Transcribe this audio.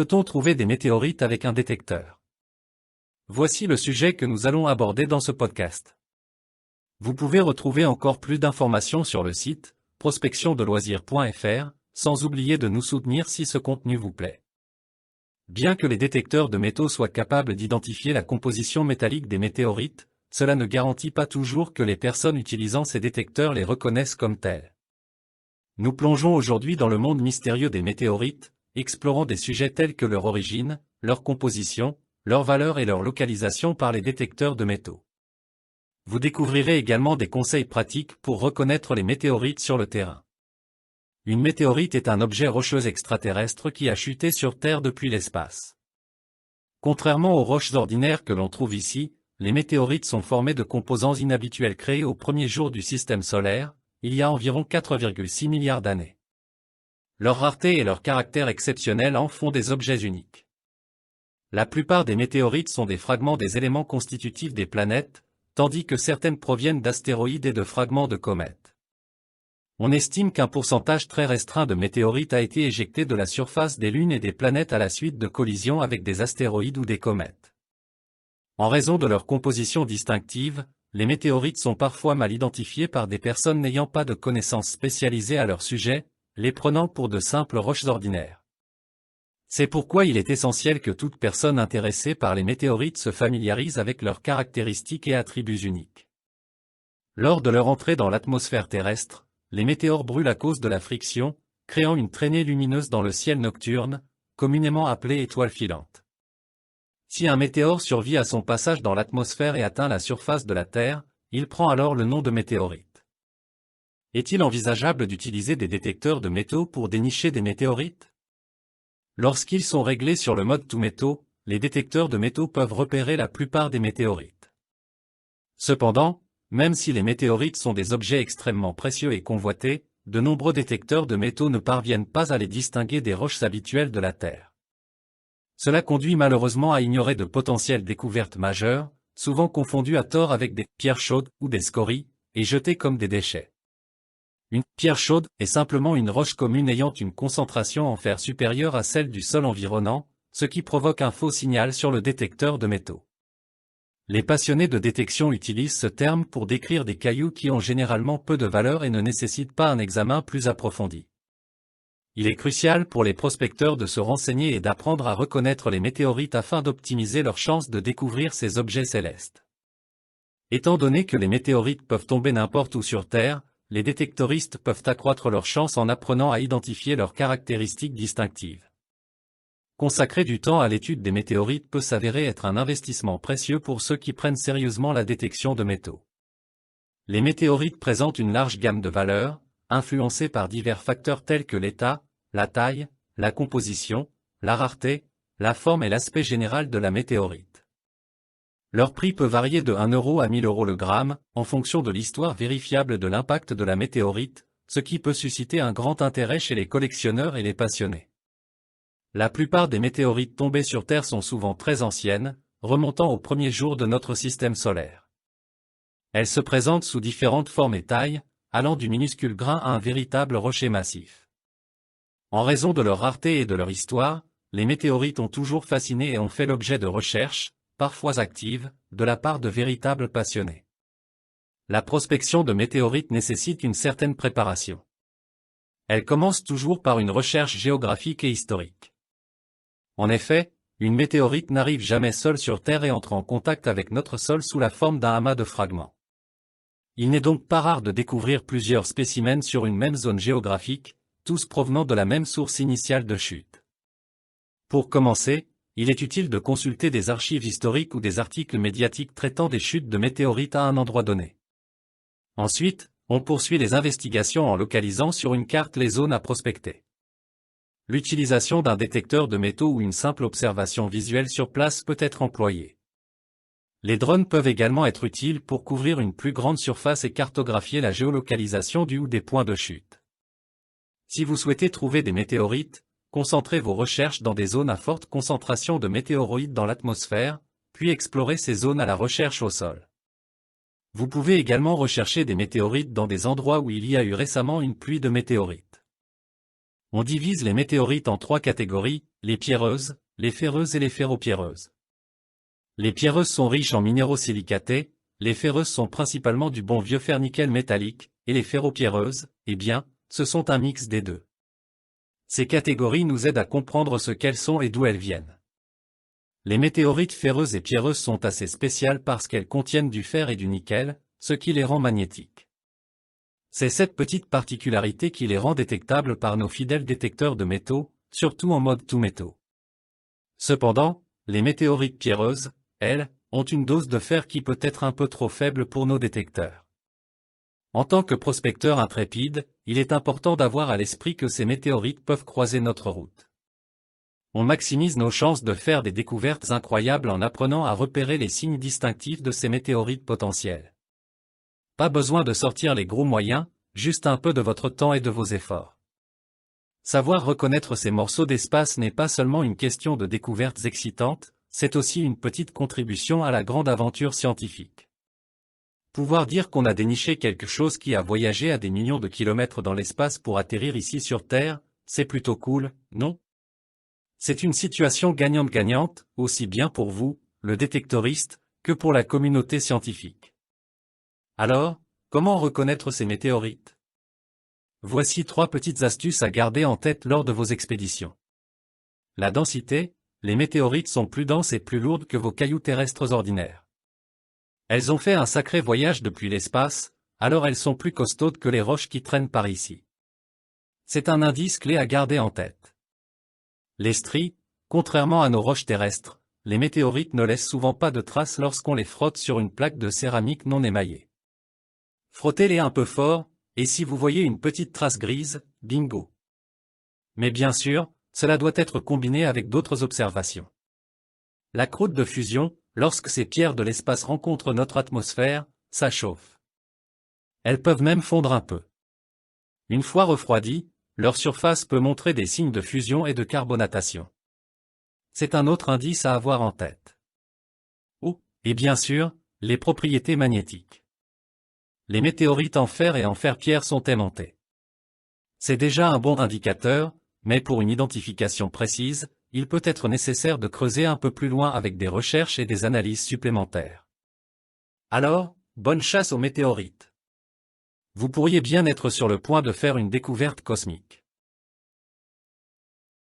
Peut-on trouver des météorites avec un détecteur? Voici le sujet que nous allons aborder dans ce podcast. Vous pouvez retrouver encore plus d'informations sur le site prospectiondeloisirs.fr, sans oublier de nous soutenir si ce contenu vous plaît. Bien que les détecteurs de métaux soient capables d'identifier la composition métallique des météorites, cela ne garantit pas toujours que les personnes utilisant ces détecteurs les reconnaissent comme tels. Nous plongeons aujourd'hui dans le monde mystérieux des météorites, explorant des sujets tels que leur origine, leur composition, leur valeur et leur localisation par les détecteurs de métaux. Vous découvrirez également des conseils pratiques pour reconnaître les météorites sur le terrain. Une météorite est un objet rocheux extraterrestre qui a chuté sur Terre depuis l'espace. Contrairement aux roches ordinaires que l'on trouve ici, les météorites sont formées de composants inhabituels créés au premier jour du système solaire, il y a environ 4,6 milliards d'années. Leur rareté et leur caractère exceptionnel en font des objets uniques. La plupart des météorites sont des fragments des éléments constitutifs des planètes, tandis que certaines proviennent d'astéroïdes et de fragments de comètes. On estime qu'un pourcentage très restreint de météorites a été éjecté de la surface des lunes et des planètes à la suite de collisions avec des astéroïdes ou des comètes. En raison de leur composition distinctive, les météorites sont parfois mal identifiées par des personnes n'ayant pas de connaissances spécialisées à leur sujet, les prenant pour de simples roches ordinaires. C'est pourquoi il est essentiel que toute personne intéressée par les météorites se familiarise avec leurs caractéristiques et attributs uniques. Lors de leur entrée dans l'atmosphère terrestre, les météores brûlent à cause de la friction, créant une traînée lumineuse dans le ciel nocturne, communément appelée étoile filante. Si un météore survit à son passage dans l'atmosphère et atteint la surface de la Terre, il prend alors le nom de météorite. Est-il envisageable d'utiliser des détecteurs de métaux pour dénicher des météorites? Lorsqu'ils sont réglés sur le mode tout métaux, les détecteurs de métaux peuvent repérer la plupart des météorites. Cependant, même si les météorites sont des objets extrêmement précieux et convoités, de nombreux détecteurs de métaux ne parviennent pas à les distinguer des roches habituelles de la Terre. Cela conduit malheureusement à ignorer de potentielles découvertes majeures, souvent confondues à tort avec des pierres chaudes ou des scories, et jetées comme des déchets. Une pierre chaude est simplement une roche commune ayant une concentration en fer supérieure à celle du sol environnant, ce qui provoque un faux signal sur le détecteur de métaux. Les passionnés de détection utilisent ce terme pour décrire des cailloux qui ont généralement peu de valeur et ne nécessitent pas un examen plus approfondi. Il est crucial pour les prospecteurs de se renseigner et d'apprendre à reconnaître les météorites afin d'optimiser leurs chances de découvrir ces objets célestes. Étant donné que les météorites peuvent tomber n'importe où sur Terre, les détectoristes peuvent accroître leurs chances en apprenant à identifier leurs caractéristiques distinctives. Consacrer du temps à l'étude des météorites peut s'avérer être un investissement précieux pour ceux qui prennent sérieusement la détection de métaux. Les météorites présentent une large gamme de valeurs, influencées par divers facteurs tels que l'état, la taille, la composition, la rareté, la forme et l'aspect général de la météorite. Leur prix peut varier de 1 € à 1000 € le gramme, en fonction de l'histoire vérifiable de l'impact de la météorite, ce qui peut susciter un grand intérêt chez les collectionneurs et les passionnés. La plupart des météorites tombées sur Terre sont souvent très anciennes, remontant aux premiers jours de notre système solaire. Elles se présentent sous différentes formes et tailles, allant du minuscule grain à un véritable rocher massif. En raison de leur rareté et de leur histoire, les météorites ont toujours fasciné et ont fait l'objet de recherches, parfois actives, de la part de véritables passionnés. La prospection de météorites nécessite une certaine préparation. Elle commence toujours par une recherche géographique et historique. En effet, une météorite n'arrive jamais seule sur Terre et entre en contact avec notre sol sous la forme d'un amas de fragments. Il n'est donc pas rare de découvrir plusieurs spécimens sur une même zone géographique, tous provenant de la même source initiale de chute. Pour commencer, il est utile de consulter des archives historiques ou des articles médiatiques traitant des chutes de météorites à un endroit donné. Ensuite, on poursuit les investigations en localisant sur une carte les zones à prospecter. L'utilisation d'un détecteur de métaux ou une simple observation visuelle sur place peut être employée. Les drones peuvent également être utiles pour couvrir une plus grande surface et cartographier la géolocalisation du ou des points de chute. Si vous souhaitez trouver des météorites, concentrez vos recherches dans des zones à forte concentration de météoroïdes dans l'atmosphère, puis explorez ces zones à la recherche au sol. Vous pouvez également rechercher des météorites dans des endroits où il y a eu récemment une pluie de météorites. On divise les météorites en 3 catégories, les pierreuses, les ferreuses et les ferropierreuses. Les pierreuses sont riches en minéraux silicatés, les ferreuses sont principalement du bon vieux fer-nickel métallique, et les ferropierreuses, eh bien, ce sont un mix des deux. Ces catégories nous aident à comprendre ce qu'elles sont et d'où elles viennent. Les météorites ferreuses et pierreuses sont assez spéciales parce qu'elles contiennent du fer et du nickel, ce qui les rend magnétiques. C'est cette petite particularité qui les rend détectables par nos fidèles détecteurs de métaux, surtout en mode tout métaux. Cependant, les météorites pierreuses, elles, ont une dose de fer qui peut être un peu trop faible pour nos détecteurs. En tant que prospecteur intrépide, il est important d'avoir à l'esprit que ces météorites peuvent croiser notre route. On maximise nos chances de faire des découvertes incroyables en apprenant à repérer les signes distinctifs de ces météorites potentielles. Pas besoin de sortir les gros moyens, juste un peu de votre temps et de vos efforts. Savoir reconnaître ces morceaux d'espace n'est pas seulement une question de découvertes excitantes, c'est aussi une petite contribution à la grande aventure scientifique. Pouvoir dire qu'on a déniché quelque chose qui a voyagé à des millions de kilomètres dans l'espace pour atterrir ici sur Terre, c'est plutôt cool, non? C'est une situation gagnante-gagnante, aussi bien pour vous, le détectoriste, que pour la communauté scientifique. Alors, comment reconnaître ces météorites? Voici 3 petites astuces à garder en tête lors de vos expéditions. La densité, les météorites sont plus denses et plus lourdes que vos cailloux terrestres ordinaires. Elles ont fait un sacré voyage depuis l'espace, alors elles sont plus costaudes que les roches qui traînent par ici. C'est un indice clé à garder en tête. Les stries, contrairement à nos roches terrestres, les météorites ne laissent souvent pas de traces lorsqu'on les frotte sur une plaque de céramique non émaillée. Frottez-les un peu fort, et si vous voyez une petite trace grise, bingo. Mais bien sûr, cela doit être combiné avec d'autres observations. La croûte de fusion, lorsque ces pierres de l'espace rencontrent notre atmosphère, ça chauffe. Elles peuvent même fondre un peu. Une fois refroidies, leur surface peut montrer des signes de fusion et de carbonatation. C'est un autre indice à avoir en tête. Oh, et bien sûr, les propriétés magnétiques. Les météorites en fer et en fer-pierre sont aimantées. C'est déjà un bon indicateur, mais pour une identification précise, il peut être nécessaire de creuser un peu plus loin avec des recherches et des analyses supplémentaires. Alors, bonne chasse aux météorites. Vous pourriez bien être sur le point de faire une découverte cosmique.